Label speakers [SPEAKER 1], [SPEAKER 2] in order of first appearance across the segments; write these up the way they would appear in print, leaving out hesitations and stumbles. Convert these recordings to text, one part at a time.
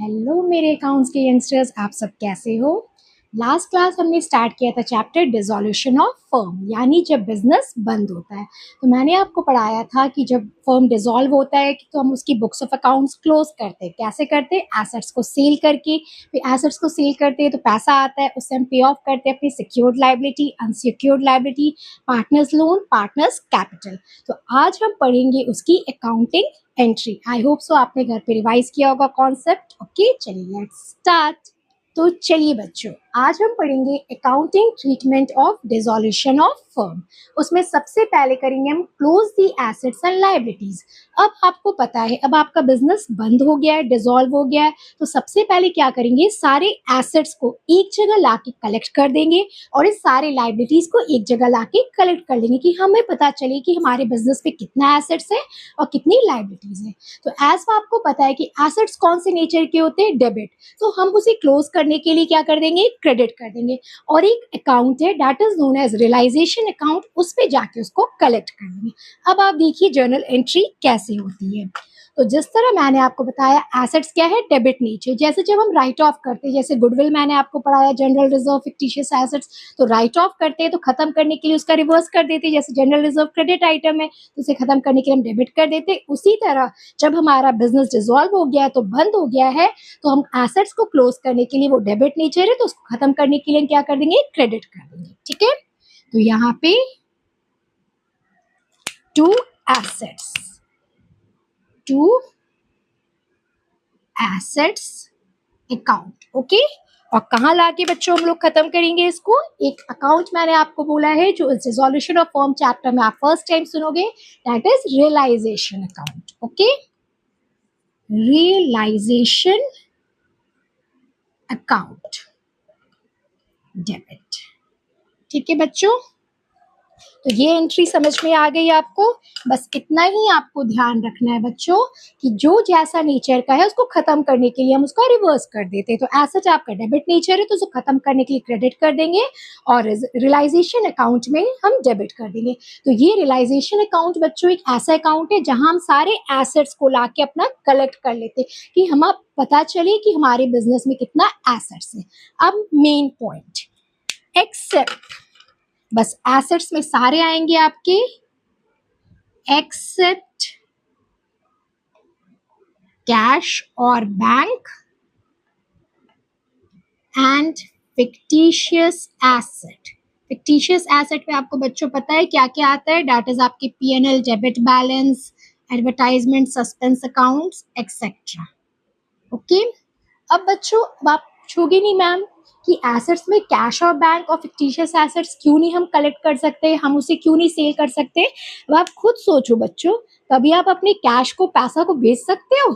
[SPEAKER 1] Hello मेरे accounts के youngsters, आप सब कैसे हो। लास्ट क्लास हमने स्टार्ट किया था चैप्टर डिसोल्यूशन ऑफ फर्म, यानी जब बिजनेस बंद होता है। तो मैंने आपको पढ़ाया था कि जब फर्म डिसॉल्व होता है तो हम उसकी बुक्स ऑफ अकाउंट्स क्लोज करते हैं। कैसे करते हैं? एसेट्स को सेल करके। फिर एसेट्स को सेल करते हैं तो पैसा आता है, उससे हम पे ऑफ करते हैं अपनी secured liability, unsecured liability, partners loan, partners capital. तो आज हम पढ़ेंगे उसकी अकाउंटिंग एंट्री। आई होप सो आपने घर पे रिवाइज किया होगा कॉन्सेप्ट। ओके, चलिए लेट्स स्टार्ट। तो चलिए बच्चों, आज हम पढ़ेंगे accounting treatment of dissolution of firm. उसमें सबसे पहले करेंगे हम close the assets and liabilities. अब आपको पता है, अब आपका बिजनेस बंद हो गया है, डिसॉल्व हो गया है, तो सबसे पहले क्या करेंगे, सारे एसेट्स को एक जगह लाके कलेक्ट कर देंगे और इस सारे लायबिलिटीज को एक जगह लाके कलेक्ट कर लेंगे कि हमें पता चले कि हमारे बिजनेस पे कितना एसेट्स है और कितनी लायबिलिटीज है। तो एज आपको पता है कि एसेट्स कौन से नेचर के होते हैं, डेबिट, तो हम उसे क्लोज करने के लिए क्या कर देंगे, क्रेडिट कर देंगे। और एक अकाउंट है that is known as realisation account, उस पे जाके उसको कलेक्ट कर देंगे। अब आप देखिए जर्नल एंट्री कैसे होती है। तो जिस तरह मैंने आपको बताया, एसेट्स क्या है, डेबिट नेचर। जैसे जब हम राइट ऑफ करते हैं, जैसे गुडविल मैंने आपको पढ़ाया, जनरल रिजर्व, फिक्टिशियस एसेट्स, तो राइट ऑफ करते हैं तो खत्म करने के लिए उसका रिवर्स कर देते हैं। जैसे जनरल रिजर्व क्रेडिट आइटम है तो उसे खत्म करने के लिए हम डेबिट कर देते हैं। उसी तरह जब हमारा बिजनेस डिसॉल्व हो गया है, तो बंद हो गया है, तो हम एसेट्स को क्लोज करने के लिए, वो डेबिट नेचर है तो उसको खत्म करने के लिए हम क्या कर देंगे, क्रेडिट कर देंगे। ठीक है, तो यहाँ पे to assets, to assets account. Okay, और कहाँ लाके बच्चों हम लोग खत्म करेंगे इसको, एक अकाउंट मैंने आपको बोला है जो इस डिसॉल्यूशन ऑफ फर्म चैप्टर में आप फर्स्ट टाइम सुनोगे, that is realisation account. Okay, realisation account, debit. ठीक है बच्चों, तो ये एंट्री समझ में आ गई आपको। बस इतना ही आपको ध्यान रखना है बच्चों कि जो जैसा नेचर का है उसको खत्म करने के लिए हम उसका रिवर्स कर देते हैं। तो ऐसा आपका डेबिट नेचर है तो उसको खत्म करने के लिए क्रेडिट कर देंगे और रियलाइजेशन अकाउंट में हम डेबिट कर देंगे। तो ये रियलाइजेशन अकाउंट बच्चों एक ऐसा अकाउंट है जहां हम सारे एसेट्स को लाके अपना कलेक्ट कर लेते कि हम पता चले कि हमारे बिजनेस में कितना एसेट्स है। अब मेन पॉइंट, एक्सेप्ट, बस एसेट्स में सारे आएंगे आपके, एक्सेप्ट कैश और bank and fictitious asset. Fictitious asset में आपको बच्चों पता है क्या क्या आता है, दैट इज आपके PNL, debit balance, advertisement, suspense accounts etcetera. Okay, अब बच्चों अब आप पूछोगे नहीं मैम कि एसेट्स में कैश और बैंक और फिक्टिशियस एसेट्स क्यों नहीं हम कलेक्ट कर सकते, हम उसे क्यों नहीं सेल कर सकते। अब आप खुद सोचो बच्चों, कभी आप अपने कैश को, पैसा को बेच सकते हो?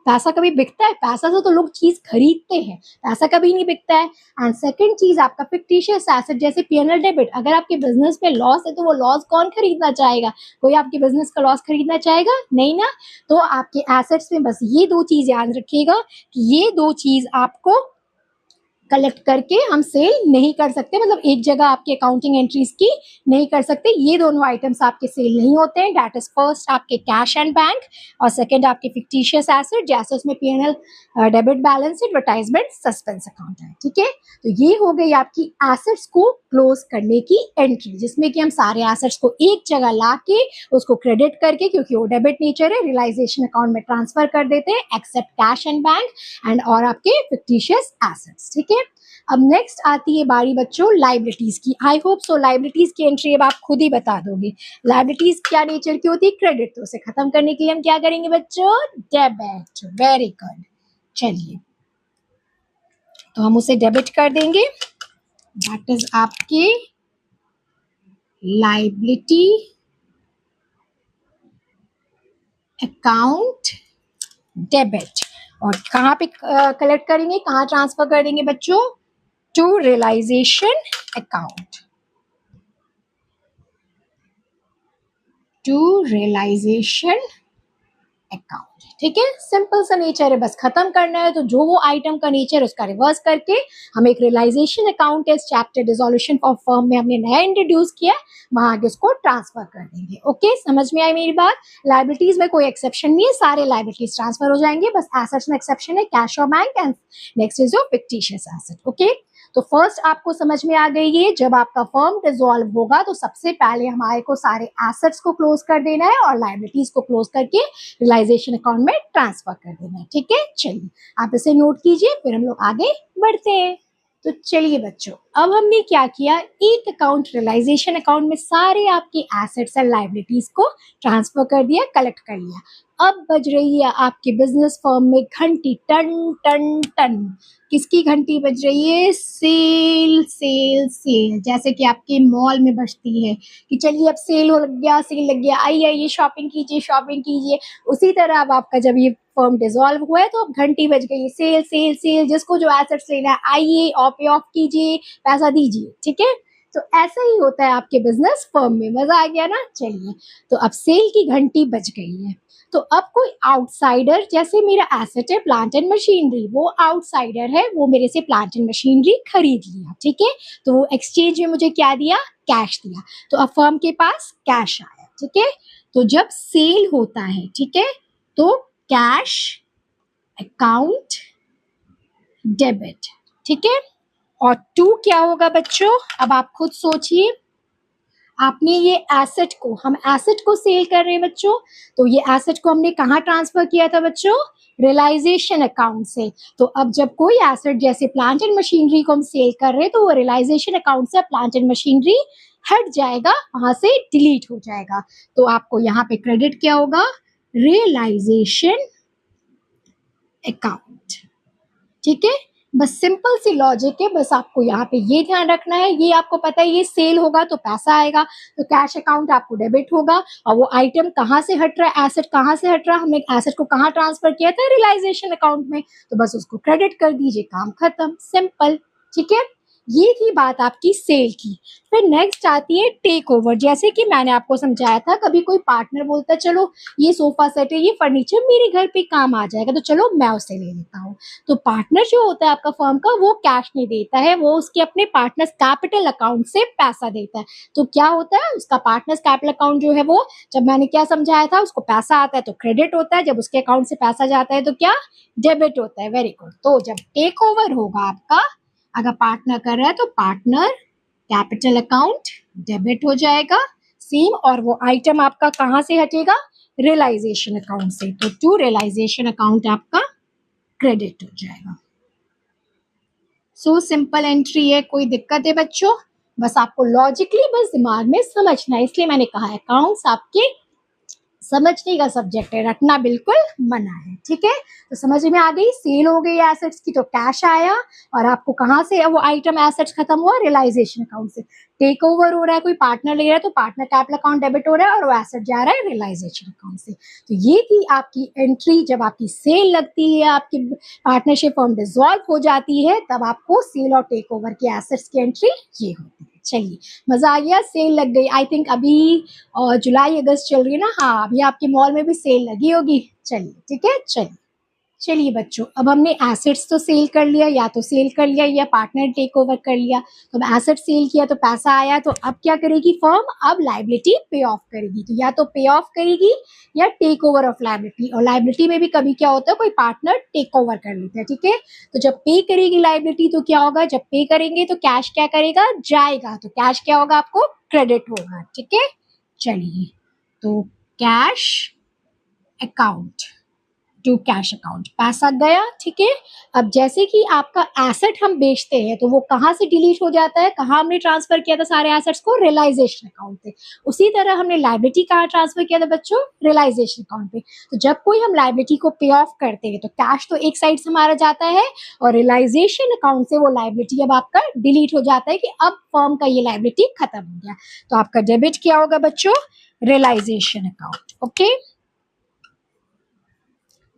[SPEAKER 1] पैसा कभी बिकता है? पैसा से तो लोग चीज खरीदते हैं, पैसा कभी नहीं बिकता है। एंड सेकंड चीज, आपका फिक्टिशियस एसेट जैसे पीएनएल, डेबिट, अगर आपके बिजनेस में लॉस है तो वो लॉस कौन खरीदना चाहेगा? कोई आपके बिजनेस का लॉस खरीदना चाहेगा? नहीं ना। तो आपके एसेट्स में बस ये दो चीज याद रखिएगा कि ये दो चीज आपको कलेक्ट करके हम सेल नहीं कर सकते, मतलब एक जगह आपके अकाउंटिंग एंट्रीज की नहीं कर सकते। ये दोनों आइटम्स आपके सेल नहीं होते हैं। दैट इज फर्स्ट आपके कैश एंड बैंक और सेकंड आपके फिक्टिशियस एसेट, जैसे उसमें PNL, debit balance, advertisement, suspense account है। ठीक है, तो ये हो गई आपकी एसेट्स को क्लोज करने की एंट्री, जिसमें कि हम सारे एसेट्स को एक जगह ला के उसको क्रेडिट करके, क्योंकि वो डेबिट नेचर है, रियलाइजेशन अकाउंट में ट्रांसफर कर देते हैं, except cash and bank and और आपके फिक्टिशियस एसेट्स। ठीक है, अब नेक्स्ट आती है बारी बच्चों लाइबिलिटीज की। आई होप सो लाइबिलिटीज की एंट्री अब आप खुद ही बता दोगे। लाइबिलिटीज क्या नेचर की होती है, क्रेडिट, तो उसे खत्म करने के लिए हम क्या करेंगे बच्चों, डेबिट। वेरी गुड, चलिए तो हम उसे डेबिट कर देंगे, दैट इज आपकी लाइबिलिटी अकाउंट डेबिट। और कहाँ पे कलेक्ट करेंगे, कहाँ ट्रांसफर कर देंगे बच्चों, to realisation account, to realisation account. ठीक है, सिंपल सा नेचर है, बस खत्म करना है। तो जो वो आइटम का नेचर उसका रिवर्स करके हम एक रियलाइजेशन अकाउंट इस चैप्टर डिसोल्यूशन ऑफ फर्म में हमने नया इंट्रोड्यूस किया, वहां आगे उसको ट्रांसफर कर देंगे। ओके, समझ में आई मेरी बात? लाइबिलिटीज में कोई एक्सेप्शन नहीं है, सारे लाइबिलिटीज ट्रांसफर हो जाएंगे, बस एसेट्स में एक्सेप्शन है कैश और bank, and next is your fictitious asset. Okay, तो फर्स्ट आपको समझ में आ गई है, जब आपका फर्म डिसॉल्व होगा तो सबसे पहले हमारे को सारे एसेट्स को क्लोज कर देना है और लाइबिलिटीज को क्लोज करके रियलाइजेशन अकाउंट में ट्रांसफर कर देना है। ठीक है, चलिए आप इसे नोट कीजिए, फिर हम लोग आगे बढ़ते हैं। तो चलिए बच्चों, अब हमने क्या किया, एक अकाउंट रियलाइजेशन अकाउंट में सारे आपके एसेट्स एंड लाइबिलिटीज को ट्रांसफर कर दिया, कलेक्ट कर लिया। अब बज रही है आपके बिजनेस फर्म में घंटी, टन टन टन। किसकी घंटी बज रही है? Sell sell sell. जैसे कि आपके मॉल में बजती है कि चलिए अब सेल हो लग गया, सेल लग गया, आइए आइए शॉपिंग कीजिए, शॉपिंग कीजिए। उसी तरह अब आपका जब ये फर्म डिसॉल्व हुआ है तो अब घंटी बज गई, सेल सेल सेल। जिसको जो एसेट्स लेना है आइए और पे ऑफ कीजिए, पैसा दीजिए। ठीक है, तो ऐसा ही होता है आपके बिजनेस फर्म में। मजा आ गया ना? चलिए, तो अब सेल की घंटी बज गई है, तो अब कोई आउटसाइडर, जैसे मेरा एसेट है प्लांट एंड मशीनरी, वो आउटसाइडर है, वो मेरे से प्लांट एंड मशीनरी खरीद लिया। ठीक है, तो वो एक्सचेंज में मुझे क्या दिया? कैश दिया। तो अब फर्म के पास कैश आया। ठीक है, तो जब सेल होता है, ठीक है, तो कैश अकाउंट डेबिट। ठीक है, और टू क्या होगा बच्चों? अब आप खुद सोचिए, आपने ये एसेट को, हम एसेट को सेल कर रहे हैं बच्चों, तो ये एसेट को हमने कहाँ ट्रांसफर किया था बच्चों? रियलाइजेशन अकाउंट से। तो अब जब कोई एसेट जैसे प्लांट एंड मशीनरी को हम सेल कर रहे हैं तो वो रियलाइजेशन अकाउंट से प्लांट एंड मशीनरी हट जाएगा, वहां से डिलीट हो जाएगा। तो आपको यहाँ पे क्रेडिट क्या होगा? Realisation account. ठीक है, बस सिंपल सी लॉजिक है, बस आपको यहाँ पे ये ध्यान रखना है। ये आपको पता है ये सेल होगा तो पैसा आएगा, तो कैश अकाउंट आपको डेबिट होगा। और वो आइटम कहाँ से हट रहा है, एसेट कहाँ से हट रहा है, हमने एसेट को कहाँ ट्रांसफर किया था? रियलाइजेशन अकाउंट में, तो बस उसको क्रेडिट कर दीजिए, काम खत्म, सिंपल। ठीक है, ये थी बात आपकी सेल की। फिर नेक्स्ट आती है टेक ओवर। जैसे कि मैंने आपको समझाया था, कभी कोई पार्टनर बोलता है चलो ये सोफा सेट है, ये फर्नीचर मेरे घर पे काम आ जाएगा, तो चलो मैं उसे ले लेता हूँ। तो पार्टनर जो होता है आपका फर्म का, वो कैश नहीं देता है, वो उसके अपने पार्टनर्स कैपिटल अकाउंट से पैसा देता है। तो क्या होता है उसका पार्टनर्स कैपिटल अकाउंट जो है वो, जब मैंने क्या समझाया था, उसको पैसा आता है तो क्रेडिट होता है, जब उसके अकाउंट से पैसा जाता है तो क्या? डेबिट होता है। Very good. तो जब टेक ओवर होगा आपका, अगर पार्टनर कर रहा है तो पार्टनर कैपिटल अकाउंट डेबिट हो जाएगा सेम, और वो आइटम आपका कहाँ से हटेगा? रियलाइजेशन अकाउंट से। तो टू रियलाइजेशन अकाउंट आपका क्रेडिट हो जाएगा। सो सिंपल एंट्री है, कोई दिक्कत है बच्चों? बस आपको लॉजिकली बस दिमाग में समझना है, इसलिए मैंने कहा अकाउंट्स आपके समझने का सब्जेक्ट है, रटना बिल्कुल मना है। ठीक है, तो समझ में आ गई, सेल हो गई एसेट्स की तो कैश आया, और आपको कहाँ से वो आइटम एसेट्स खत्म हुआ? रियलाइजेशन अकाउंट से। टेक ओवर हो रहा है, कोई पार्टनर ले रहा है तो पार्टनर कैपिटल अकाउंट डेबिट हो रहा है और वो एसेट जा रहा है रियलाइजेशन अकाउंट से। तो ये थी आपकी एंट्री। जब आपकी सेल लगती है, आपकी पार्टनरशिप फर्म डिसॉल्व हो जाती है, तब आपको सेल और टेक ओवर की एसेट्स की एंट्री ये होती है। चलिए, मजा आ गया? सेल लग गई, आई थिंक अभी जुलाई अगस्त चल रही है ना? हाँ, अभी आपके मॉल में भी सेल लगी होगी। चलिए, ठीक है, चलिए चलिए बच्चों, अब हमने एसेट्स तो सेल कर लिया, या तो सेल कर लिया या पार्टनर टेक ओवर कर लिया। तो अब एसेट सेल किया तो पैसा आया, तो अब क्या करेगी फर्म? अब लाइबिलिटी पे ऑफ करेगी। तो या तो पे ऑफ करेगी या टेक ओवर ऑफ लाइबिलिटी। और लाइबिलिटी में भी कभी क्या होता है, कोई पार्टनर टेक ओवर कर लेता है। ठीक है, तो जब पे करेगी लाइबिलिटी तो क्या होगा? जब पे करेंगे तो कैश क्या करेगा? जाएगा। तो कैश क्या होगा? आपको क्रेडिट होगा। ठीक है, चलिए, तो cash account to cash account, पैसा गया। ठीक है, अब जैसे कि आपका एसेट हम बेचते हैं तो वो कहाँ से डिलीट हो जाता है? कहाँ हमने ट्रांसफर किया था सारे एसेट्स को? रियलाइजेशन अकाउंट पे। उसी तरह हमने लाइबिलिटी कहाँ ट्रांसफर किया था बच्चों? रियलाइजेशन अकाउंट पे। तो जब कोई हम लाइबिलिटी को पे ऑफ करते हैं तो कैश तो एक साइड से हमारा जाता है, और रियलाइजेशन अकाउंट से वो लाइबिलिटी अब आपका डिलीट हो जाता है कि अब फर्म का ये लाइबिलिटी खत्म हो गया। तो आपका डेबिट क्या होगा बच्चों? Realisation account. Okay,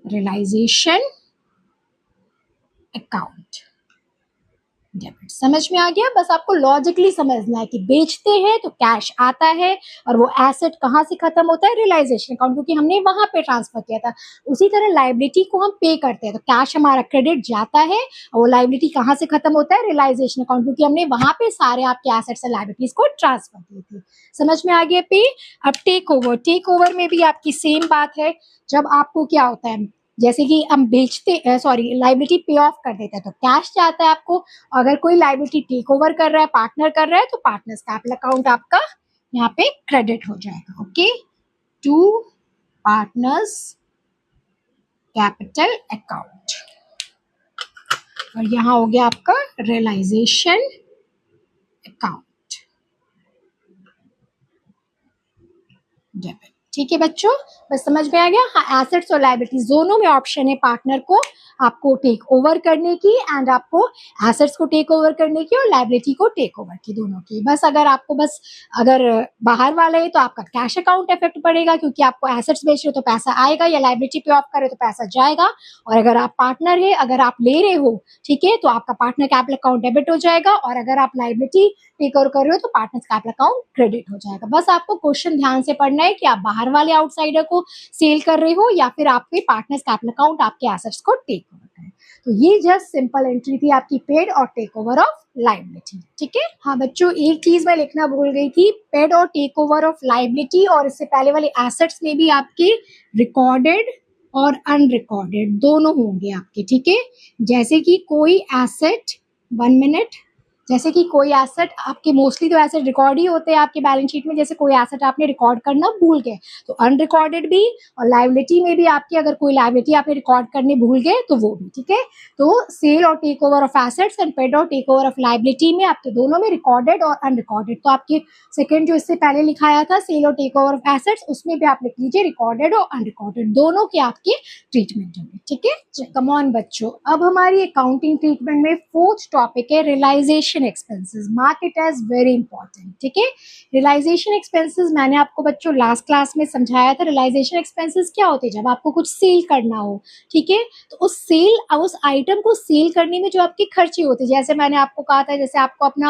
[SPEAKER 1] realisation account. Debit. समझ में आ गया? बस आपको लॉजिकली समझना है कि बेचते हैं तो कैश आता है और वो एसेट कहाँ से खत्म होता है, रियलाइजेशन अकाउंट, क्योंकि हमने वहां पे ट्रांसफर किया था। उसी तरह लाइबिलिटी को हम पे करते हैं तो कैश हमारा क्रेडिट जाता है और वो लाइबिलिटी कहाँ से खत्म होता है, रियलाइजेशन अकाउंट, क्योंकि हमने वहां पे सारे आपके एसेट्स और लाइबिलिटीज को ट्रांसफर किए थे। समझ में आ गया पे? अब टेक ओवर में भी आपकी सेम बात है। जब आपको क्या होता है, जैसे कि हम बेचते सॉरी लाइबिलिटी पे ऑफ कर देते हैं तो कैश जाता है आपको। अगर कोई लाइबिलिटी टेक ओवर कर रहा है, पार्टनर कर रहा है, तो पार्टनर्स कैपिटल अकाउंट आपका यहाँ पे क्रेडिट हो जाएगा। Okay, to partners capital account, और यहाँ हो गया आपका रियलाइजेशन अकाउंट, डेबिट। ठीक है बच्चों, बस समझ में आ गया? हाँ, एसेट्स और लाइबिलिटीज दोनों में ऑप्शन है पार्टनर को आपको टेक ओवर करने की एंड आपको एसेट्स को टेक ओवर करने की और लाइबिलिटी को टेक ओवर की, दोनों की। बस अगर आपको अगर बाहर वाला है तो आपका कैश अकाउंट इफेक्ट पड़ेगा, क्योंकि आपको एसेट्स बेच रहे हो तो पैसा आएगा, या लाइबिलिटी पे ऑफ कर रहे हो तो पैसा जाएगा। और अगर आप पार्टनर है, अगर आप ले रहे हो, ठीक है, तो आपका पार्टनर कैपिटल अकाउंट डेबिट हो जाएगा, और अगर आप लाइबिलिटी टेक ओवर कर रहे हो तो पार्टनर कैपिटल अकाउंट क्रेडिट हो जाएगा। बस आपको क्वेश्चन ध्यान से पढ़ना है कि आप बाहर वाले आउटसाइडर को सेल कर रहे हो या फिर आपके पार्टनर्स कैपिटल अकाउंट आपके एसेट्स को टेक ओवर करें। तो ये जस्ट सिंपल एंट्री थी आपकी पेड और टेक ओवर ऑफ लाइबिलिटी। ठीक है, हाँ बच्चों, एक चीज मैं लिखना भूल गई थी, पेड और टेक ओवर ऑफ लाइबिलिटी और इससे पहले वाले एसेट्स में भी आपके रिकॉर्डेड और अनरिकॉर्डेड दोनों होंगे आपके। ठीक है, जैसे कि कोई एसेट, 1 मिनट, जैसे कि कोई एसेट आपके, मोस्टली तो एसेट रिकॉर्ड ही होते हैं आपके बैलेंस शीट में, जैसे कोई एसेट आपने रिकॉर्ड करना भूल गए तो अनरिकॉर्डेड भी, और लाइबिलिटी में भी आपकी अगर कोई लाइबिलिटी आपने रिकॉर्ड करने भूल गए तो वो भी। ठीक है, तो सेल और take over of assets and paid और टेक ओवर ऑफ लाइबिलिटी में आपके दोनों में रिकॉर्डेड और अनरिकॉर्डेड। तो आपके सेकंड जो इससे पहले लिखाया था सेल और टेक ओवर ऑफ एसेट्स, उसमें भी आप लिख लीजिए रिकॉर्डेड और अनरिकॉर्डेड, दोनों के आपके ट्रीटमेंट होंगे। ठीक है, कम ऑन बच्चों, अब हमारी अकाउंटिंग ट्रीटमेंट में फोर्थ टॉपिक है realisation expenses. Mark it as very important. ठीक है, रियलाइजेशन एक्सपेंसेस मैंने आपको बच्चों लास्ट क्लास में समझाया था। रियलाइजेशन एक्सपेंसेस क्या होते हैं? जब आपको कुछ सेल करना हो, ठीक है, तो उस आइटम को सेल करने में जो आपके खर्चे होते हैं, जैसे मैंने आपको कहा था, जैसे आपको अपना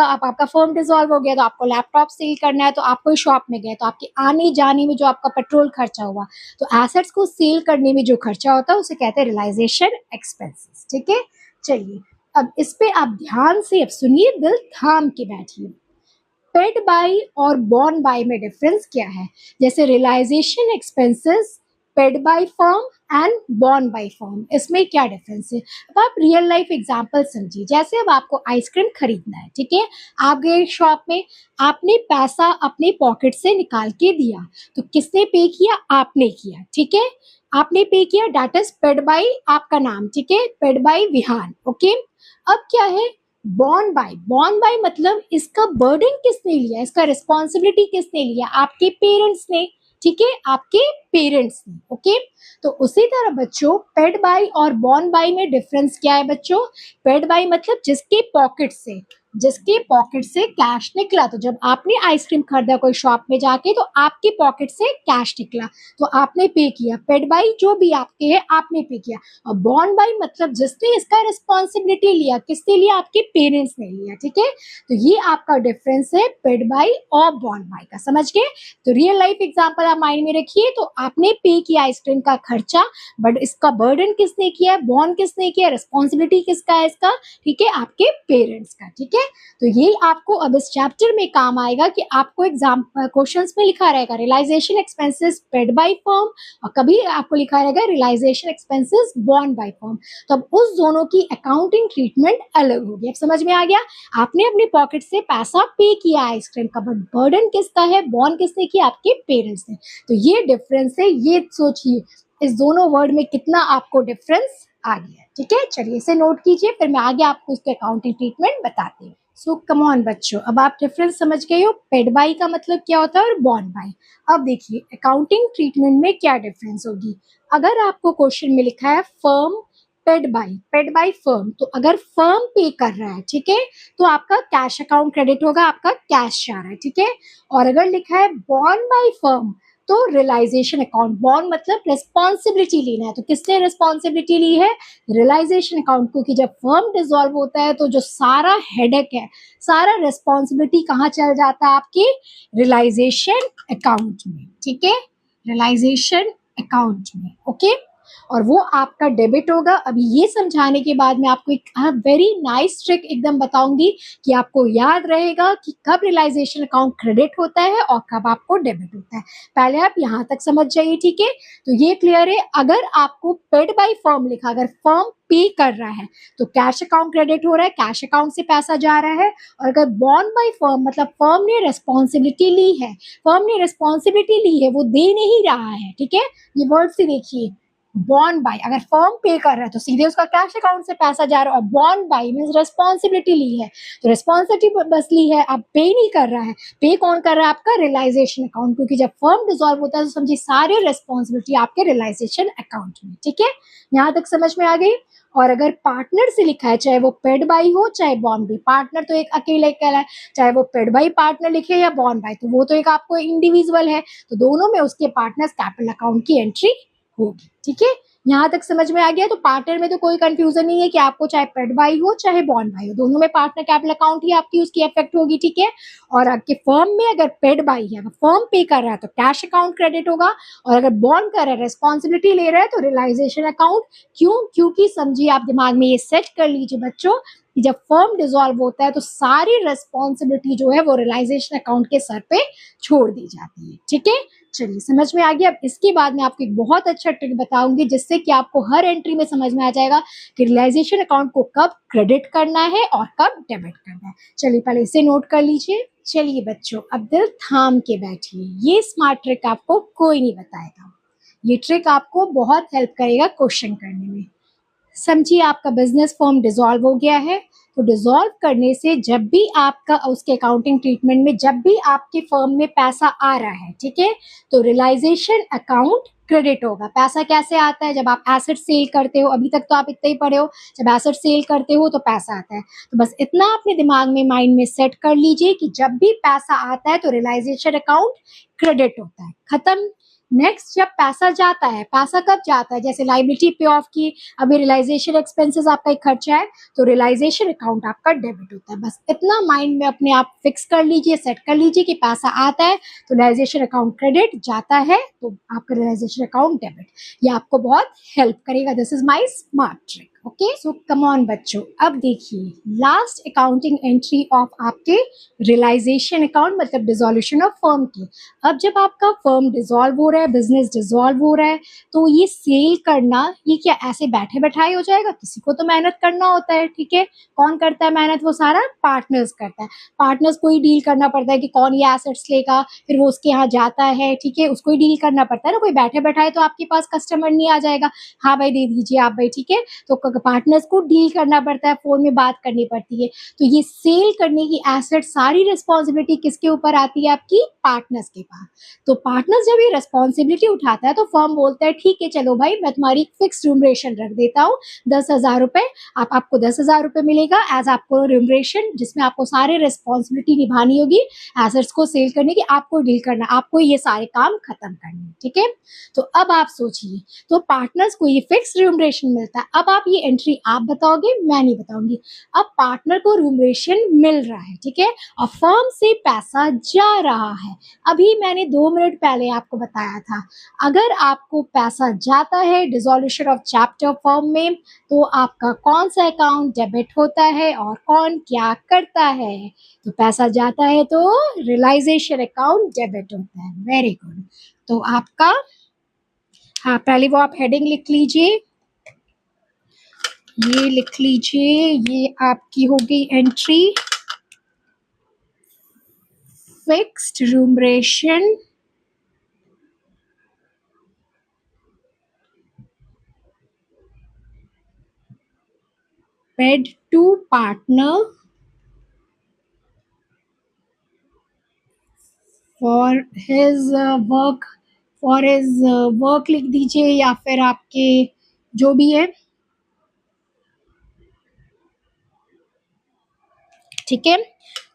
[SPEAKER 1] आपका फर्म डिसॉल्व हो गया तो आपको लैपटॉप सेल करना है, तो आप कोई शॉप में गए तो आपके आने जाने में जो आपका पेट्रोल खर्चा हुआ, तो एसेट्स को सेल करने में जो खर्चा होता है उसे कहते हैं रियलाइजेशन एक्सपेंसेस। ठीक है, चलिए अब इस पे आप ध्यान से अब सुनिए, दिल थाम के बैठिए। पेड बाय और बॉर्न बाय में डिफरेंस क्या है? जैसे realisation expenses paid by firm and borne by firm, इसमें क्या डिफरेंस है? अब आप रियल लाइफ एग्जांपल समझिए। जैसे अब आपको आइसक्रीम खरीदना है, ठीक है, आप गए शॉप में, आपने पैसा अपने पॉकेट से निकाल के दिया, तो किसने पे किया? आपने किया। ठीक है, आपने पे किया, डेट इज पेड बाय आपका नाम, ठीक है, पेड बाय विहान। ओके, अब क्या है? बॉर्न बाय मतलब इसका बर्डन किसने लिया, इसका रिस्पॉन्सिबिलिटी किसने लिया? आपके पेरेंट्स ने। ठीक है, आपके पेरेंट्स ने। ओके, तो उसी तरह बच्चों पेड बाय और बॉर्न बाय में डिफरेंस क्या है बच्चों? पेड बाय मतलब जिसके पॉकेट से कैश निकला, तो जब आपने आइसक्रीम खरीदा कोई शॉप में जाके तो आपके पॉकेट से कैश निकला तो आपने पे किया। पेड बाय जो भी आपके है आपने पे किया। और बॉर्न बाय मतलब जिसने इसका रिस्पॉन्सिबिलिटी लिया, किसने लिया? आपके पेरेंट्स ने लिया। ठीक है, तो ये आपका डिफरेंस है पेड बाय और बॉर्न बाय का। समझ गए? तो रियल लाइफ एग्जांपल आप माइंड में रखिए। तो आपने पे किया आइसक्रीम का खर्चा, बट इसका बर्डन किसने किया है? बॉर्न किसने किया? रिस्पॉन्सिबिलिटी किसका है इसका? ठीक है, आपके पेरेंट्स का। ठीक है, तो ये आपको अब इस चैप्टर में काम आएगा कि आपको एग्जाम क्वेश्चंस में लिखा रहेगा realisation expenses paid by firm, और कभी आपको लिखा रहेगा realisation expenses borne by firm. तो अब उस दोनों की अकाउंटिंग ट्रीटमेंट अलग होगी। अब समझ में आ गया? आपने अपने पॉकेट से पैसा पे किया आइसक्रीम का, बट बर्डन किसका है? बॉर्न किसने किया? आपके पेरेंट्स ने। तो ये डिफरेंस है, ये सोचिए इस दोनों वर्ड में कितना आपको डिफरेंस आ गया। ठीक है, चलिए इसे नोट कीजिए, फिर मैं आगे आपको इसके अकाउंटिंग ट्रीटमेंट बताती हूँ। सो कम ऑन बच्चों, अब आप डिफरेंस समझ गए हो, पेड बाय का मतलब क्या होता है और बॉर्न बाय। अब देखिए अकाउंटिंग ट्रीटमेंट में क्या डिफरेंस होगी। अगर आपको क्वेश्चन में लिखा है फर्म पेड बाय फर्म, तो अगर फर्म पे कर रहा है, ठीक है, तो आपका कैश अकाउंट क्रेडिट होगा, आपका कैश जा रहा है। ठीक है, और अगर लिखा है बॉर्न बाय फर्म, तो रियलाइजेशन अकाउंट, बॉन्ड मतलब रिस्पॉन्सिबिलिटी लेना है, तो किसने रिस्पॉन्सिबिलिटी ली है? रियलाइजेशन अकाउंट, क्योंकि जब फर्म डिसॉल्व होता है तो जो सारा हेडेक है, सारा रिस्पॉन्सिबिलिटी कहाँ चल जाता है? आपके रियलाइजेशन अकाउंट में, ठीक है, रियलाइजेशन अकाउंट में, ओके। और वो आपका डेबिट होगा। अभी ये समझाने के बाद मैं आपको एक वेरी नाइस ट्रिक एकदम बताऊंगी कि आपको याद रहेगा कि कब रियलाइजेशन अकाउंट क्रेडिट होता है और कब आपको डेबिट होता है। पहले आप यहाँ तक समझ जाइए, ठीक है। तो ये क्लियर है। अगर आपको पेड बाय फर्म लिखा, अगर फर्म पे कर रहा है तो कैश अकाउंट क्रेडिट हो रहा है, कैश अकाउंट से पैसा जा रहा है। और अगर बॉन्ड बाय फर्म मतलब फर्म ने रिस्पॉन्सिबिलिटी ली है, फर्म ने रिस्पॉन्सिबिलिटी ली है, वो दे नहीं रहा है, ठीक है। ये वर्ड से देखिए, बॉन्ड बाय, अगर फर्म पे कर रहा है तो सीधे उसका कैश अकाउंट से पैसा जा रहा है, और बॉन्ड बाय मींस रिस्पॉन्सिबिलिटी ली है, तो रिस्पॉन्सिबिलिटी बस ली है, अब पे नहीं कर रहा है। पे कौन कर रहा है? आपका रियलाइजेशन अकाउंट, क्योंकि जब फर्म डिसॉल्व होता है तो समझिए सारी रिस्पॉन्सिबिलिटी आपके रियलाइजेशन अकाउंट में, ठीक है। यहाँ तक समझ में आ गई। और अगर पार्टनर से लिखा है, चाहे वो पेड बाई हो चाहे बॉन्ड बाई, पार्टनर तो एक अकेले कहला है, चाहे वो पेड बाई पार्टनर लिखे या बॉन्ड बाई, तो वो तो एक आपको इंडिविजुअल है, तो दोनों में उसके पार्टनर्स कैपिटल अकाउंट की एंट्री होगी, ठीक है। यहाँ तक समझ में आ गया। तो पार्टनर में तो कोई कंफ्यूजन नहीं है कि आपको चाहे पेड बाई हो चाहे बॉन्ड बाई हो, दोनों में पार्टनर कैपिटल अकाउंट ही आपकी उसकी इफेक्ट होगी, ठीक है। और आपके फर्म में अगर पेड बाई है, फर्म पे कर रहा है तो कैश अकाउंट क्रेडिट होगा, और अगर बॉन्ड कर रहा है, रिस्पॉन्सिबिलिटी ले रहा है, तो रियलाइजेशन अकाउंट। क्यों? क्योंकि समझिए, आप दिमाग में ये सेट कर लीजिए बच्चों कि जब फर्म डिसॉल्व होता है तो सारी रिस्पॉन्सिबिलिटी जो है वो रियलाइजेशन अकाउंट के सर पे छोड़ दी जाती है, ठीक है। चलिए, समझ में आ गया। अब इसके बाद मैं आपको एक बहुत अच्छा ट्रिक बताऊंगी जिससे कि आपको हर एंट्री में समझ में आ जाएगा कि रियलाइजेशन अकाउंट को कब क्रेडिट करना है और कब डेबिट करना है। चलिए, पहले इसे नोट कर लीजिए। चलिए बच्चों, अब दिल थाम के बैठिए, ये स्मार्ट ट्रिक आपको कोई नहीं बताएगा। ये ट्रिक आपको बहुत हेल्प करेगा क्वेश्चन करने में। समझिए, आपका बिजनेस फर्म डिसॉल्व हो गया है, तो डिसॉल्व करने से जब भी आपका उसके अकाउंटिंग ट्रीटमेंट में जब भी आपके फर्म में पैसा आ रहा है, ठीक है, तो रियलाइजेशन अकाउंट क्रेडिट होगा। पैसा कैसे आता है? जब आप एसेट सेल करते हो, अभी तक तो आप इतना ही पढ़े हो, जब एसेट सेल करते हो तो पैसा आता है। तो बस इतना अपने दिमाग में, माइंड में सेट कर लीजिए कि जब भी पैसा आता है तो रियलाइजेशन अकाउंट क्रेडिट होता है। खत्म। नेक्स्ट, जब पैसा जाता है, पैसा कब जाता है? जैसे लाइबिलिटी पे ऑफ की, अभी रियलाइजेशन एक्सपेंसेस आपका एक खर्चा है, तो रियलाइजेशन अकाउंट आपका डेबिट होता है। बस इतना माइंड में अपने आप फिक्स कर लीजिए, सेट कर लीजिए कि पैसा आता है तो रियलाइजेशन अकाउंट क्रेडिट, जाता है तो आपका रियलाइजेशन अकाउंट डेबिट। ये आपको बहुत हेल्प करेगा। This is my smart trick, okay. So come on बच्चों, अब देखिए लास्ट अकाउंटिंग एंट्री ऑफ आपके रियलाइजेशन अकाउंट मतलब डिसॉल्यूशन ऑफ फर्म की। अब जब आपका फर्म डिसॉल्व हो रहा है, बिजनेस डिसॉल्व हो रहा है, तो ये सेल करना, ये क्या ऐसे बैठे बैठाए हो जाएगा? किसी को तो मेहनत करना होता है, ठीक है। कौन करता है मेहनत? वो सारा पार्टनर्स करता है। पार्टनर्स को ही डील करना पड़ता है कि कौन ये एसेट्स लेगा, फिर वो उसके यहाँ जाता है, ठीक है, उसको ही डील करना पड़ता है ना। कोई बैठे बैठाए तो आपके पास कस्टमर नहीं आ जाएगा, हाँ भाई दे दीजिए आप भाई, ठीक है। तो पार्टनर्स को डील करना पड़ता है, फोन में बात करनी पड़ती है। तो ये सेल करने की एसेट सारी रिस्पॉन्सिबिलिटी किसके ऊपर आती है? आपकी पार्टनर्स के पास। तो पार्टनर्स जब ये रिस्पॉन्सिबिलिटी उठाता है तो फर्म बोलता है ठीक है चलो भाई, मैं तुम्हारी फिक्स रिम्यूनरेशन रख देता हूँ 10,000 रुपए। आपको 10,000 रुपए मिलेगा एज आपको रिम्यूनरेशन, जिसमें आपको सारे रिस्पॉन्सिबिलिटी निभानी होगी, एसेट्स को सेल करने की, आपको डील करना, आपको ये सारे काम खत्म करने, ठीक है। तो अब आप सोचिए, तो पार्टनर्स को ये फिक्स रिम्यूनरेशन मिलता है। अब आप ये एंट्री आप बताओगे, मैं नहीं बताऊंगी। अब पार्टनर को रिम्यूनरेशन मिल रहा है, ठीक है, और फर्म से पैसा जा रहा है। अभी मैंने 2 मिनट पहले आपको बताया था, अगर आपको पैसा जाता है डिसॉल्यूशन ऑफ चैप्टर फर्म में, तो आपका कौन सा अकाउंट डेबिट होता है और कौन क्या करता है? तो पैसा जाता है तो रियलाइजेशन अकाउंट डेबिट होता है। Very good. तो आपका, हाँ, पहले वो आप हेडिंग लिख लीजिए, ये लिख लीजिए, ये आपकी हो गई entry fixed remuneration paid to partner for his work, for his work लिख दीजिए, या फिर आपके जो भी है, ठीक है।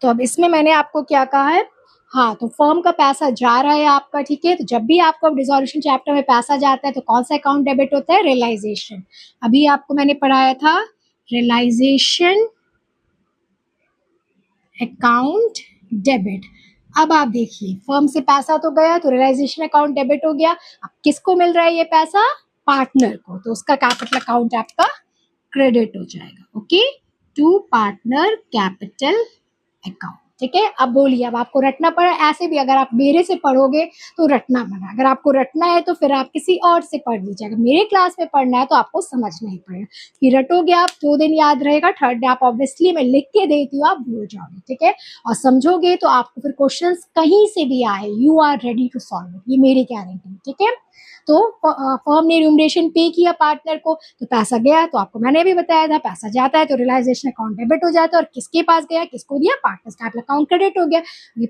[SPEAKER 1] तो अब इसमें मैंने आपको क्या कहा है, हाँ, तो फर्म का पैसा जा रहा है आपका, ठीक है। तो जब भी आपको डिसॉल्यूशन चैप्टर में पैसा जाता है तो कौन सा अकाउंट डेबिट होता है? रियलाइजेशन। अभी आपको मैंने पढ़ाया था रियलाइजेशन अकाउंट डेबिट। अब आप देखिए, फर्म से पैसा तो गया तो रियलाइजेशन अकाउंट डेबिट हो गया। अब किसको मिल रहा है ये पैसा? पार्टनर को, तो उसका कैपिटल अकाउंट आपका क्रेडिट हो जाएगा। Okay, to partner capital account, ठीक है। अब बोलिए, अब आपको रटना पड़ा। ऐसे भी अगर आप मेरे से पढ़ोगे तो रटना पड़ा, अगर आपको रटना है तो फिर आप किसी और से पढ़ लीजिए। अगर मेरे क्लास में पढ़ना है तो आपको समझना ही पड़ेगा। कि रटोगे आप 2 दिन याद रहेगा, थर्ड डे आप ऑब्वियसली मैं लिख के देती हूँ, आप भूल जाओगे, ठीक है। और समझोगे तो आपको फिर क्वेश्चन कहीं से भी आए, you are ready to solve it, ये मेरी गारंटी, ठीक है। तो फर्म ने रिम्यूनरेशन पे किया पार्टनर को, तो पैसा गया, तो आपको मैंने भी बताया था पैसा जाता है तो रियलाइजेशन अकाउंट डेबिट हो जाता है। और किसके पास गया, किसको दिया? पार्टनर्स कैपिटल अकाउंट क्रेडिट हो गया।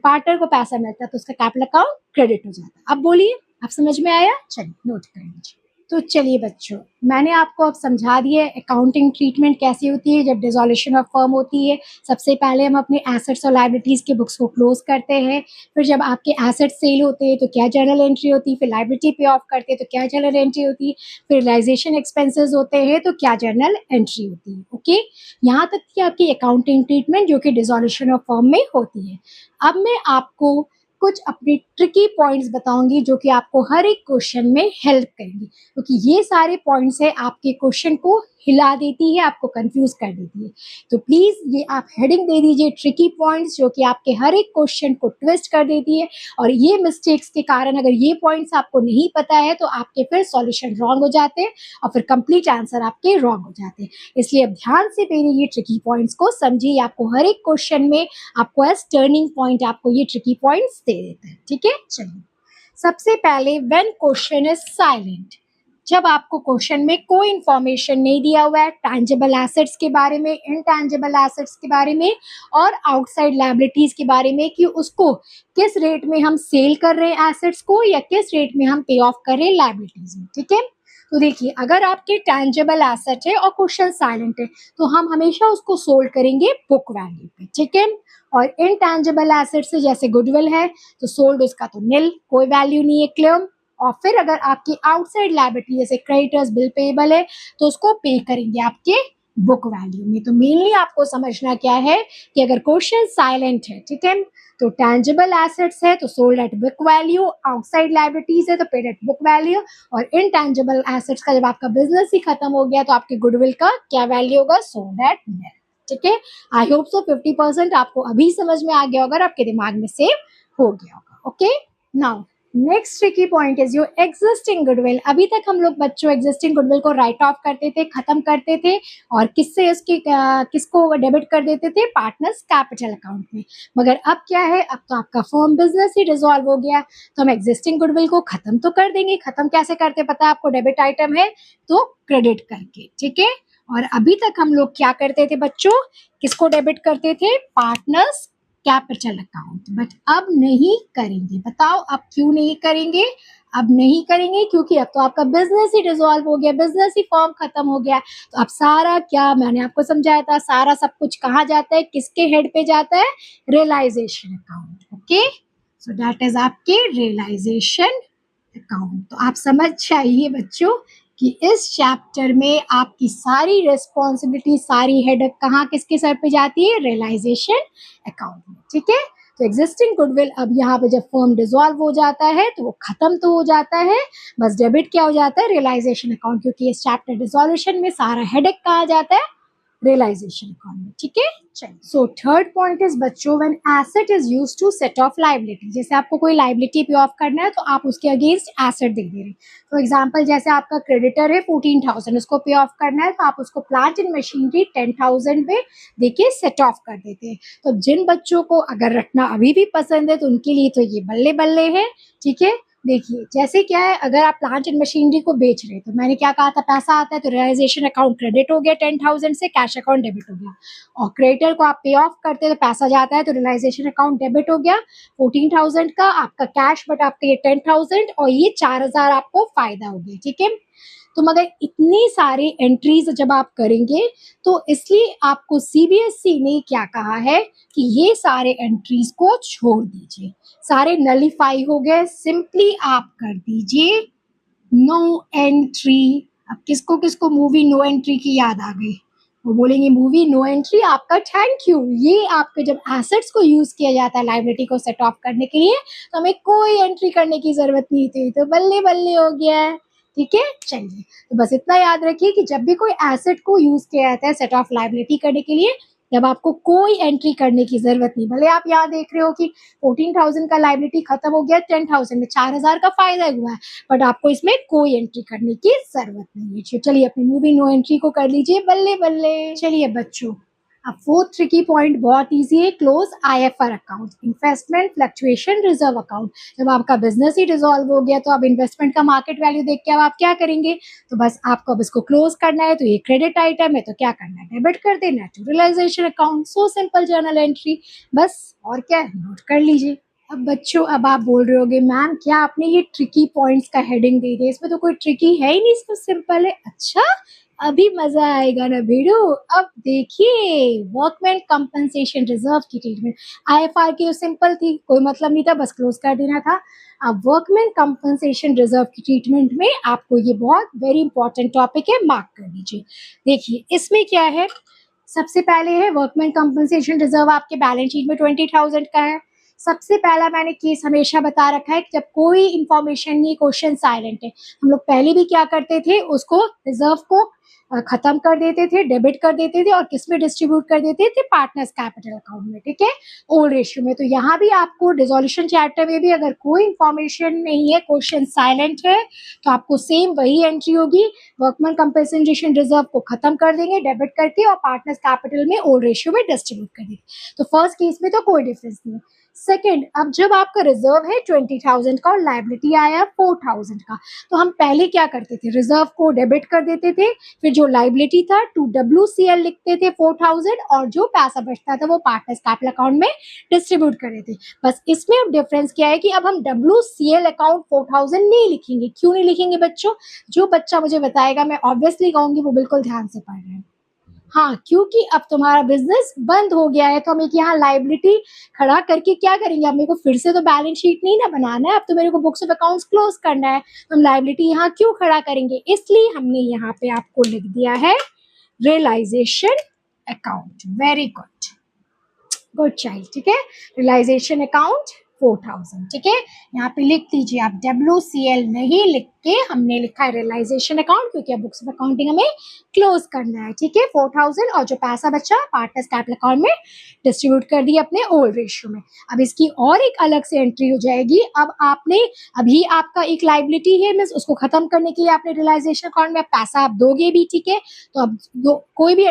[SPEAKER 1] पार्टनर को पैसा मिलता है तो उसका कैपिटल अकाउंट क्रेडिट हो जाता है। अब बोलिए, आप समझ में आया? चलिए नोट कर लीजिए। तो चलिए बच्चों, मैंने आपको अब समझा दिया अकाउंटिंग ट्रीटमेंट कैसी होती है जब डिसॉल्यूशन ऑफ फर्म होती है। सबसे पहले हम अपने एसेट्स और लायबिलिटीज के बुक्स को क्लोज करते हैं। फिर जब आपके एसेट्स सेल होते हैं तो क्या जर्नल एंट्री होती है, फिर लायबिलिटी पे ऑफ करते हैं तो क्या जर्नल एंट्री होती है, फिर रियलाइजेशन एक्सपेंसेस होते हैं तो क्या जर्नल एंट्री होती है। ओके, यहाँ तक की आपकी अकाउंटिंग ट्रीटमेंट जो कि डिसॉल्यूशन ऑफ फर्म में होती है। अब मैं आपको कुछ अपने ट्रिकी पॉइंट्स बताऊंगी जो कि आपको हर एक क्वेश्चन में हेल्प करेंगी, क्योंकि ये सारे पॉइंट्स है आपके क्वेश्चन को हिला देती है, आपको कंफ्यूज कर देती है। तो प्लीज ये आप हेडिंग दे दीजिए ट्रिकी पॉइंट्स, जो कि आपके हर एक क्वेश्चन को ट्विस्ट कर देती है। और ये मिस्टेक्स के कारण अगर ये पॉइंट्स आपको नहीं पता है तो आपके फिर सॉल्यूशन रॉन्ग हो जाते हैं और फिर कंप्लीट आंसर आपके रॉन्ग हो जाते हैं। इसलिए अब ध्यान से मेरे ये ट्रिकी पॉइंट्स को समझिए। आपको हर एक क्वेश्चन में आपको एज टर्निंग पॉइंट आपको ये ट्रिकी पॉइंट्स दे देते हैं, ठीक है। चलिए, सबसे पहले व्हेन क्वेश्चन इज साइलेंट, जब आपको क्वेश्चन में कोई इंफॉर्मेशन नहीं दिया हुआ है टैंजिबल एसेट्स के बारे में, इनटैंजिबल एसेट्स के बारे में और आउटसाइड लायबिलिटीज के बारे में, कि उसको किस रेट में हम सेल कर रहे हैं एसेट्स को या किस रेट में हम पे ऑफ कर रहे हैं लायबिलिटीज में, ठीक है। तो देखिए, अगर आपके टैंजिबल एसेट है और क्वेश्चन साइलेंट है तो हम हमेशा उसको सोल्ड करेंगे बुक वैल्यू पे, ठीक है। और इनटैंजिबल एसेट्स से जैसे गुडविल है तो सोल्ड उसका तो निल, कोई वैल्यू नहीं है, क्लेम। और फिर अगर आपकी आउटसाइड लायबिलिटी जैसे क्रेडिटर्स, बिल पेएबल है तो उसको पे करेंगे आपके बुक वैल्यू में। तो मेनली आपको समझना क्या है कि अगर क्वेश्चन साइलेंट है, ठीक है, तो टैंजिबल एसेट्स है तो sold at book value, outside liabilities है तो पेड एट बुक वैल्यू, और इनटैंजिबल एसेट्स का जब आपका बिजनेस ही खत्म हो गया तो आपके गुडविल का क्या वैल्यू होगा? सोल्ड एट निल, ठीक है। आई होप सो 50% आपको अभी समझ में आ गया होगा, आपके दिमाग में सेव हो गया होगा। Okay, now next tricky point is your existing goodwill. अभी तक हम लोग बच्चों एग्जिस्टिंग गुडविल को राइट ऑफ करते थे, खत्म करते थे, और किससे उसकी किसको डेबिट कर देते थे? पार्टनर्स कैपिटल अकाउंट में। मगर अब क्या है, अब तो आपका फर्म बिजनेस ही डिसॉल्व हो गया, तो हम एग्जिस्टिंग गुडविल को खत्म तो कर देंगे। खत्म कैसे करते पता है आपको? डेबिट आइटम है तो क्रेडिट करके, ठीक है। और अभी तक हम लोग क्या करते थे बच्चों? किसको डेबिट करते थे? Partners capital account. बट अब नहीं करेंगे। बताओ अब क्यों नहीं करेंगे? अब नहीं करेंगे क्योंकि अब तो आपका बिजनेस ही डिसॉल्व हो गया, बिजनेस ही फर्म खत्म हो गया। तो अब सारा क्या मैंने आपको समझाया था, सारा सब कुछ कहाँ जाता है, किसके हेड पे जाता है? Realisation account. Okay, so that is आपके रियलाइजेशन अकाउंट। तो आप समझ जाइए बच्चों कि इस चैप्टर में आपकी सारी रिस्पॉन्सिबिलिटी, सारी हेडेक कहाँ किसके सर पे जाती है? रियलाइजेशन अकाउंट में, ठीक है। तो एग्जिस्टिंग गुडविल अब यहाँ पे जब फर्म डिसॉल्व हो जाता है तो वो खत्म तो हो जाता है, बस डेबिट क्या हो जाता है? रियलाइजेशन अकाउंट, क्योंकि इस चैप्टर डिसॉल्यूशन में सारा हेडेक कहाँ जाता है? रियलाइजेशन अकाउंट में, ठीक है। चलिए, सो थर्ड पॉइंट इज बच्चों when asset is used to set off liability. जैसे आपको कोई लायबिलिटी पे ऑफ करना है तो आप उसके अगेंस्ट एसेट दे दे रहे हैं। फॉर एग्जांपल, जैसे आपका क्रेडिटर है 14,000, उसको पे ऑफ करना है तो आप उसको प्लांट एंड मशीनरी 10,000 पे देखिए सेट ऑफ कर देते हैं। तो जिन बच्चों को अगर रखना अभी भी पसंद है तो उनके लिए तो ये बल्ले बल्ले है, ठीक है। देखिए, जैसे क्या है, अगर आप प्लांट एंड मशीनरी को बेच रहे हैं तो मैंने क्या कहा था, पैसा आता है तो रियलाइजेशन अकाउंट क्रेडिट हो गया 10,000 से, कैश अकाउंट डेबिट हो गया। और क्रेडिटर को आप पे ऑफ करते हैं तो पैसा जाता है तो रियलाइजेशन अकाउंट डेबिट हो गया 14,000 का आपका कैश, बट आपका ये 10,000 और ये 4,000 आपको फायदा हो गया, ठीक है। तो मगर इतनी सारी एंट्रीज जब आप करेंगे तो इसलिए आपको सीबीएसई ने क्या कहा है कि ये सारे एंट्रीज को छोड़ दीजिए, सारे नलीफाई हो गए, सिंपली आप कर दीजिए नो एंट्री। अब किसको किसको मूवी नो एंट्री की याद आ गई, वो बोलेंगे मूवी नो एंट्री आपका थैंक यू। ये आपके जब एसेट्स को यूज किया जाता है लाइबिलिटी को सेट ऑफ करने के लिए तो हमें कोई एंट्री करने की जरूरत नहीं थी, तो बल्ले बल्ले हो गया है। ठीक है, चलिए तो बस इतना याद रखिए कि जब भी कोई एसेट को यूज किया जाता है सेट ऑफ लाइबिलिटी करने के लिए जब आपको कोई एंट्री करने की जरूरत नहीं, भले आप यहाँ देख रहे हो कि 14,000 का लाइबिलिटी खत्म हो गया, 10,000 में 4,000 का फायदा हुआ है, बट आपको इसमें कोई एंट्री करने की जरूरत नहीं है। चलिए अपनी मूवी नो एंट्री को कर लीजिए बल्ले बल्ले। चलिए बच्चों, अब फोर्थ ट्रिकी पॉइंट बहुत इजी है, close IFR account, investment fluctuation reserve account. जब आपका बिजनेस ही डिसॉल्व हो गया तो अब इन्वेस्टमेंट का मार्केट वैल्यू देख के अब आप क्या करेंगे, तो बस आपको अब इसको क्लोज करना है, तो ये क्रेडिट आइटम है तो क्या करना है, डेबिट कर देना है to realisation account. So simple journal entry, बस और क्या है, नोट कर लीजिए। अब बच्चों, अब आप बोल रहे होगे मैम क्या आपने ये ट्रिकी पॉइंट्स का हेडिंग दे दिया, इसमें तो कोई ट्रिकी है ही नहीं, इसमें सिंपल है। अच्छा, अभी मजा आएगा ना भिड़ो। अब देखिए वर्कमैन कंपनसेशन रिजर्व की ट्रीटमेंट, आईएफआर की तो सिंपल थी, कोई मतलब नहीं था, बस क्लोज कर देना था। अब वर्कमैन कंपनसेशन रिजर्व की ट्रीटमेंट में आपको ये बहुत वेरी इंपॉर्टेंट टॉपिक है, मार्क कर लीजिए। देखिए इसमें क्या है, सबसे पहले है वर्कमैन कंपनसेशन रिजर्व आपके बैलेंस शीट में 20,000 का है। सबसे पहला मैंने केस हमेशा बता रखा है कि जब कोई इंफॉर्मेशन नहीं, क्वेश्चन साइलेंट है, हम लोग पहले भी क्या करते थे, उसको रिजर्व को खत्म कर देते थे, डेबिट कर देते थे और किस में डिस्ट्रीब्यूट कर देते थे, पार्टनर्स कैपिटल अकाउंट में। ठीक है, ओल्ड रेशियो में। तो यहाँ भी आपको डिसोल्यूशन चैप्टर में भी अगर कोई इंफॉर्मेशन नहीं है, क्वेश्चन साइलेंट है, तो आपको सेम वही एंट्री होगी, वर्कमैन कंपनसेशन रिजर्व को खत्म कर देंगे डेबिट करके और पार्टनर्स कैपिटल में ओल्ड रेशियो में डिस्ट्रीब्यूट कर देंगे। तो फर्स्ट केस में तो कोई डिफरेंस नहीं है। सेकेंड, अब जब आपका रिजर्व है 20,000 का और लाइबिलिटी आया 4,000 का, तो हम पहले क्या करते थे, रिजर्व को डेबिट कर देते थे, फिर जो लाइबिलिटी था टू WCL लिखते थे 4,000 और जो पैसा बचता था वो पार्टनर्स कैपिटल अकाउंट में डिस्ट्रीब्यूट कर देते। बस इसमें अब डिफरेंस क्या है कि अब हम WCL अकाउंट 4,000 नहीं लिखेंगे। क्यों नहीं लिखेंगे बच्चों, जो बच्चा मुझे बताएगा मैं ऑब्वियसली कहूंगी वो बिल्कुल ध्यान से पढ़ रहे हैं। हाँ, क्योंकि अब तुम्हारा बिजनेस बंद हो गया है तो हम एक यहाँ लाइबिलिटी खड़ा करके क्या करेंगे, अब मेरे को फिर से तो बैलेंस शीट नहीं ना बनाना है, अब तो मेरे को बुक्स ऑफ अकाउंट्स क्लोज करना है, तो हम लाइबिलिटी यहाँ क्यों खड़ा करेंगे, इसलिए हमने यहाँ पे आपको लिख दिया है realisation account. Very good, good child. ठीक है, रियलाइजेशन अकाउंट 4,000। ठीक है, यहाँ पे लिख लीजिए आप, WCL नहीं लिख के हमने लिखा है रियलाइजेशन अकाउंट, क्योंकि अब बुक्स ऑफ अकाउंटिंग हमें क्लोज करना है। ठीक है, 4,000 और जो पैसा बचा पार्टनर्स कैपिटल अकाउंट में डिस्ट्रीब्यूट कर दिया अपने ओल्ड रेशियो में। अब इसकी और एक अलग से एंट्री हो जाएगी। अब आपने अभी आपका एक लाइबिलिटी है, मीन्स उसको खत्म करने के लिए आपने रियलाइजेशन अकाउंट में पैसा आप दोगे भी। ठीक है, तो अब कोई भी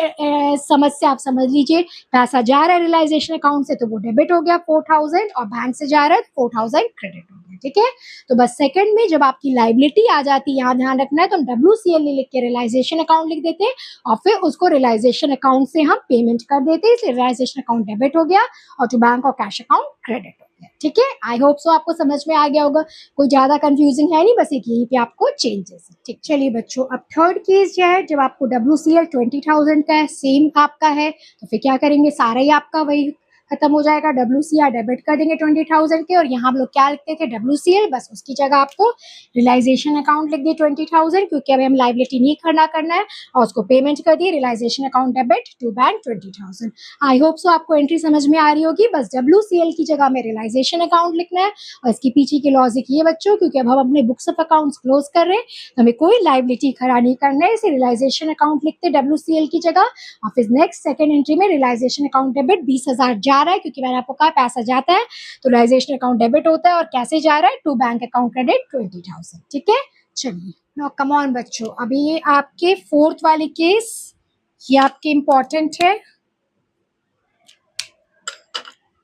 [SPEAKER 1] समस्या आप समझ लीजिए, पैसा जा रहा है रियलाइजेशन अकाउंट से तो वो डेबिट हो गया 4,000 और बैंक से जा रहा है 4,000 क्रेडिट हो गया। ठीक है, तो बस सेकंड में जब आपकी लाइबिलिटी आ जाती है, यहाँ ध्यान रखना है, तो हम WCL लिख के रियलाइजेशन अकाउंट लिख देते हैं और फिर उसको रियलाइजेशन अकाउंट से हम पेमेंट कर देते हैं, इसलिए रियलाइजेशन अकाउंट डेबिट हो गया और टू बैंक और कैश अकाउंट क्रेडिट हो गया। ठीक है, आई होप सो आपको समझ में आ गया होगा, कोई ज्यादा कंफ्यूजिंग है नहीं, बस एक यहीं पे आपको चेंजेस है। ठीक, चलिए बच्चों, अब थर्ड केस जो है, जब आपको WCL 20,000 का है, सेम आपका है, तो फिर क्या करेंगे, सारा ही आपका वही खत्म हो जाएगा, WCR डेबिट कर देंगे 20,000 के, और यहाँ हम लोग क्या लिखते थे WCL, बस उसकी जगह आपको रियलाइजेशन अकाउंट लिख दिए 20,000, क्योंकि अभी हम लाइबिलिटी नहीं खड़ा करना है और उसको पेमेंट कर दिए, realisation account debit to bank 20,000। I hope so आपको एंट्री समझ में आ रही होगी, बस WCL की जगह में रियलाइजेशन अकाउंट लिखना है और इसके पीछे की लॉजिक ये बच्चों, क्योंकि अब हम अपने बुक्स ऑफ अकाउंट्स क्लोज कर रहे हैं तो हमें कोई लाइबिलिटी खड़ा नहीं करना है, इसे रियलाइजेशन अकाउंट लिखते WCL की जगह और फिर नेक्स्ट सेकंड एंट्री में रियलाइजेशन अकाउंट डेबिट 20,000 जा रहा है, क्योंकि मैंने आपको कहा पैसा जाता है तो रियलाइजेशन अकाउंट डेबिट होता है, और कैसे जा रहा है, टू बैंक अकाउंट क्रेडिट 20,000। ठीक है, चलिए नाउ कम ऑन बच्चों, अभी ये आपके फोर्थ वाले केस, ये आपके इंपॉर्टेंट है,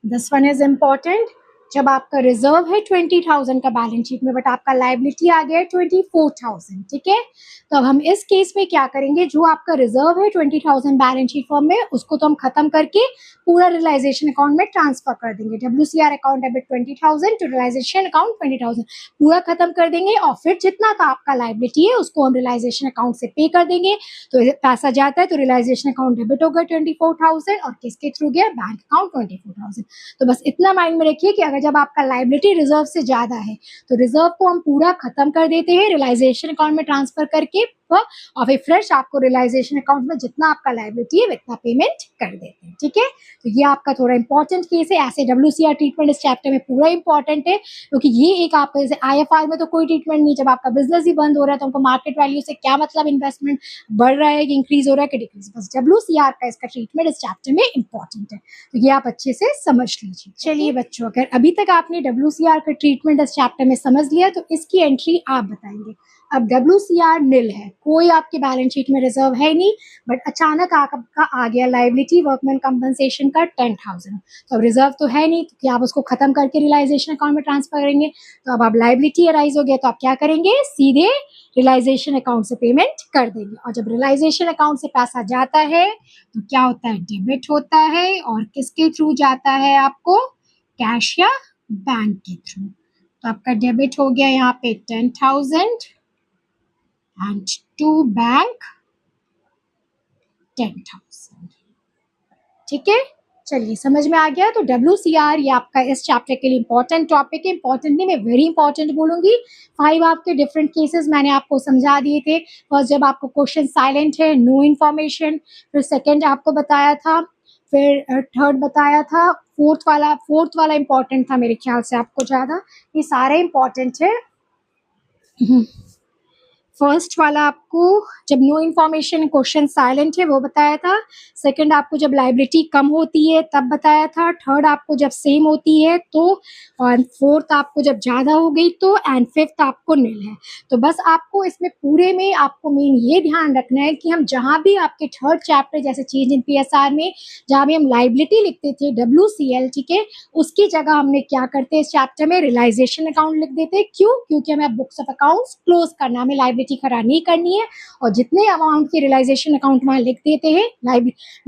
[SPEAKER 1] दिस वन इज इंपॉर्टेंट। जब आपका रिजर्व है 20,000 का बैलेंस शीट में, बट आपका लाइबिलिटी आ गया है 24,000, ठीक है। तो अब हम इस केस में क्या करेंगे, जो आपका रिजर्व है 20,000 बैलेंस शीट फॉर्म में, उसको तो हम खत्म करके पूरा रियलाइजेशन अकाउंट में ट्रांसफर कर देंगे। WCR account debit 20,000 to realisation account 20,000 पूरा खत्म कर देंगे, और फिर जितना का आपका लाइबिलिटी है उसको हम रियलाइजेशन अकाउंट से पे कर देंगे। तो पैसा जाता है तो रियलाइजेशन अकाउंट डेबिट होगा 24,000, और किसके थ्रू गया, बैंक अकाउंट 24,000। तो बस इतना माइंड में रखिए कि अगर जब आपका लाइबिलिटी रिजर्व से ज्यादा है तो रिजर्व को हम पूरा खत्म कर देते हैं रियलाइजेशन अकाउंट में ट्रांसफर करके, और फिर फ्रेश आपको रियलाइजेशन अकाउंट में जितना आपका लाइबिलिटी है उतना पेमेंट कर देते हैं, ठीक है। तो ये आपका थोड़ा इंपॉर्टेंट केस है। ऐसे WCR ट्रीटमेंट इस चैप्टर में पूरा इंपॉर्टेंट है, क्योंकि ये एक आपका, जैसे IFR में तो कोई ट्रीटमेंट नहीं, जब आपका बिजनेस ही बंद हो रहा है तो हमको मार्केट वैल्यू से क्या मतलब, इन्वेस्टमेंट बढ़ रहा है कि इंक्रीज हो रहा है कि डिक्रीज, बस WCR का इसका ट्रीटमेंट इस चैप्टर में इंपॉर्टेंट है, तो ये आप अच्छे से समझ लीजिए। चलिए बच्चों, अगर अभी तक आपने WCR का ट्रीटमेंट इस चैप्टर में समझ लिया तो इसकी एंट्री आप बताएंगे। अब WCR नील है, कोई आपके बैलेंस शीट में रिजर्व है नहीं, बट अचानक आपका आ गया लाइबिलिटी वर्कमैन कंपनसेशन का 10,000, तो अब रिजर्व तो है नहीं, तो क्या आप उसको खत्म करके रियलाइजेशन अकाउंट में ट्रांसफर करेंगे। तो अब आप लाइबिलिटी अराइज हो गया तो आप क्या करेंगे, सीधे रियलाइजेशन अकाउंट से पेमेंट कर देंगे। और जब रियलाइजेशन अकाउंट से पैसा जाता है तो क्या होता है, डेबिट होता है, और किसके थ्रू जाता है आपको, कैश या बैंक के थ्रू। तो आपका डेबिट हो गया यहाँ पे 10,000 and to bank 10,000, ठीक है। चलिए समझ में आ गया। तो WCR ये आपका इस चैप्टर के लिए इंपॉर्टेंट टॉपिक है, इंपॉर्टेंट नहीं मैं वेरी इंपॉर्टेंट बोलूंगी। 5 आपके डिफरेंट केसेस मैंने आपको समझा दिए थे। फर्स्ट जब आपको क्वेश्चन साइलेंट है, नो इन्फॉर्मेशन, फिर सेकंड आपको बताया था, फिर थर्ड बताया था, फोर्थ वाला इंपॉर्टेंट था मेरे ख्याल से आपको ज्यादा, ये सारे इंपॉर्टेंट है। फर्स्ट वाला आपको जब नो इन्फॉर्मेशन क्वेश्चन साइलेंट है वो बताया था, सेकंड आपको जब लाइबिलिटी कम होती है तब बताया था, थर्ड आपको जब सेम होती है तो, और फोर्थ आपको जब ज्यादा हो गई तो, एंड फिफ्थ आपको नील है। तो बस आपको इसमें पूरे में आपको मेन ये ध्यान रखना है कि हम जहां भी आपके थर्ड चैप्टर जैसे चेंज इन PSR में जहां भी हम लाइबिलिटी लिखते थे WCL, ठीक है, उसकी जगह हमने क्या करते हैं इस चैप्टर में रियलाइजेशन अकाउंट लिख देते हैं। क्यों, क्योंकि हमें बुक्स ऑफ अकाउंट्स क्लोज करना, हमें लाइबिलिटी खड़ा नहीं करनी है, और जितने अमाउंट की रियलाइजेशन अकाउंट वहां लिख देते हैं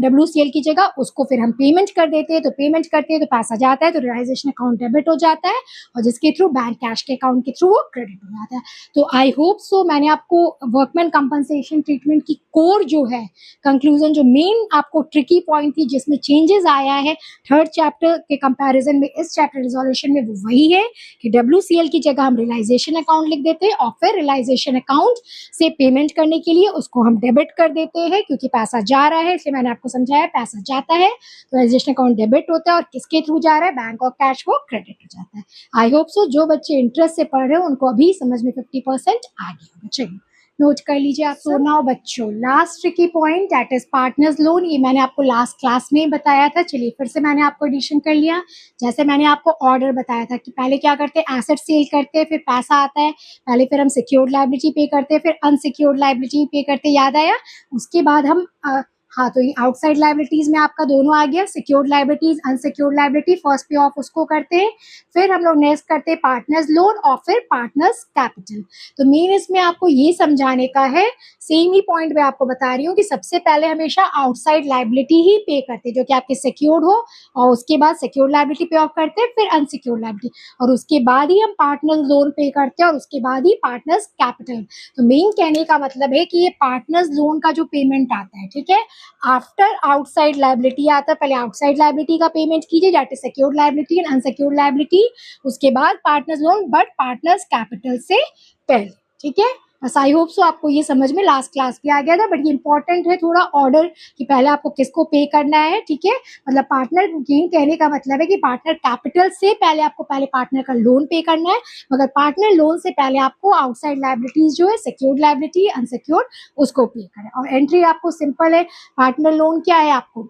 [SPEAKER 1] WCL की जगह, उसको फिर हम पेमेंट कर देते हैं। तो पेमेंट करते हैं तो पैसा जाता है तो रियलाइजेशन अकाउंट डेबिट हो जाता है, और जिसके थ्रू बैंक कैश के अकाउंट के थ्रू वो क्रेडिट हो जाता है। तो आई होप सो मैंने आपको वर्कमैन कंपनसेशन ट्रीटमेंट की कोर जो है, कंक्लूजन जो मेन आपको ट्रिकी पॉइंट थी जिसमें चेंजेस आया है थर्ड चैप्टर के कंपैरिजन में इस चैप्टर रिजोल्यूशन में, वो वही है कि WCL की जगह हम रियलाइजेशन अकाउंट लिख देते हैं, और फिर रियलाइजेशन अकाउंट से पेमेंट करने के लिए उसको हम डेबिट कर देते हैं, क्योंकि पैसा जा रहा है, इसलिए मैंने आपको समझाया पैसा जाता है तो रियलाइजेशन अकाउंट डेबिट होता है, और किसके थ्रू जा रहा है, बैंक और कैश, वो क्रेडिट हो जाता है। आई होप सो जो बच्चे इंटरेस्ट से पढ़ रहे हो उनको अभी समझ में 50% आ गया होगा। चलिए नोट कर लीजिए आप। सो नाउ बच्चों, last tricky point that is partners loan, ये मैंने आपको लास्ट क्लास में बताया था। चलिए फिर से मैंने आपको एडिशन कर लिया। जैसे मैंने आपको ऑर्डर बताया था कि पहले क्या करते हैं, एसेट सेल करते हैं, फिर पैसा आता है, पहले फिर हम सिक्योर्ड लायबिलिटी पे करते हैं, फिर अनसिक्योर्ड लायबिलिटी पे करते हैं, याद आया। उसके बाद हम हाँ, तो ये आउटसाइड लायबिलिटीज में आपका दोनों आ गया, secured liabilities, unsecured liability, first पे ऑफ उसको करते हैं, फिर हम लोग नेक्स्ट करते हैं पार्टनर्स लोन, और फिर पार्टनर्स कैपिटल। तो मेन इसमें आपको ये समझाने का है, सेम ही पॉइंट मैं आपको बता रही हूँ कि सबसे पहले हमेशा आउटसाइड लायबिलिटी ही पे करते हैं जो कि आपके सिक्योर्ड हो, और उसके बाद सिक्योर्ड लायबिलिटी पे ऑफ करते हैं, फिर अनसिक्योर्ड लायबिलिटी, और उसके बाद ही हम पार्टनर्स लोन पे करते हैं, और उसके बाद ही पार्टनर्स कैपिटल। तो मेन कहने का मतलब है कि ये पार्टनर्स लोन का जो पेमेंट आता है, ठीक है, आफ्टर आउटसाइड लायबिलिटी आता है, पहले आउटसाइड लायबिलिटी का पेमेंट कीजिए that is secured liability and unsecured liability, उसके बाद partners loan, but partners capital से पहले, ठीक है। बस आई होप सो आपको ये समझ में लास्ट क्लास भी आ गया था, बट ये इंपॉर्टेंट है थोड़ा ऑर्डर कि पहले आपको किसको पे करना है, ठीक है। मतलब पार्टनर गेन कहने का मतलब है कि पार्टनर कैपिटल से पहले आपको पहले पार्टनर का लोन पे करना है, मगर पार्टनर लोन से पहले आपको आउटसाइड लायबिलिटीज जो है, सिक्योर्ड लायबिलिटी, अनसिक्योर्ड, उसको पे करें। और एंट्री आपको सिंपल है, पार्टनर लोन क्या है, आपको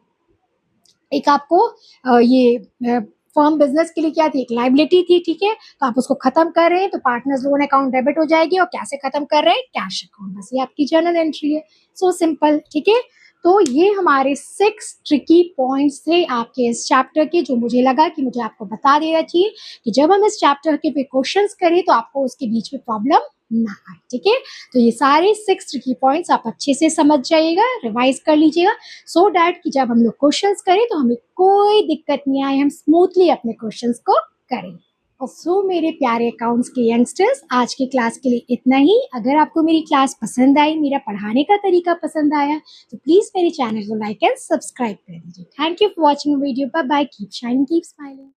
[SPEAKER 1] एक आपको ये फर्म बिजनेस के लिए क्या थी, एक लायबिलिटी थी, ठीक है, तो आप उसको खत्म कर रहे हैं तो पार्टनर्स लोन अकाउंट डेबिट हो जाएगी, और कैसे खत्म कर रहे हैं, कैश अकाउंट, बस ये आपकी जर्नल एंट्री है। सो सिंपल, ठीक है। तो ये हमारे 6 ट्रिकी पॉइंट्स थे आपके इस चैप्टर के, जो मुझे लगा कि मुझे आपको बता देना चाहिए कि जब हम इस चैप्टर के पे क्वेश्चंस करें तो आपको उसके बीच में प्रॉब्लम ना आए। ठीक है, तो ये सारे 6 ट्रिकी पॉइंट्स आप अच्छे से समझ जाइएगा, रिवाइज कर लीजिएगा, सो डैट कि जब हम लोग क्वेश्चंस करें तो हमें कोई दिक्कत नहीं आए, हम स्मूथली अपने क्वेश्चंस को करें। सो मेरे प्यारे अकाउंट्स के यंगस्टर्स, आज की क्लास के लिए इतना ही। अगर आपको मेरी क्लास पसंद आई, मेरा पढ़ाने का तरीका पसंद आया, तो प्लीज़ मेरे चैनल को लाइक एंड सब्सक्राइब कर दीजिए। Thank you for watching video. Bye bye, keep shining, keep smiling.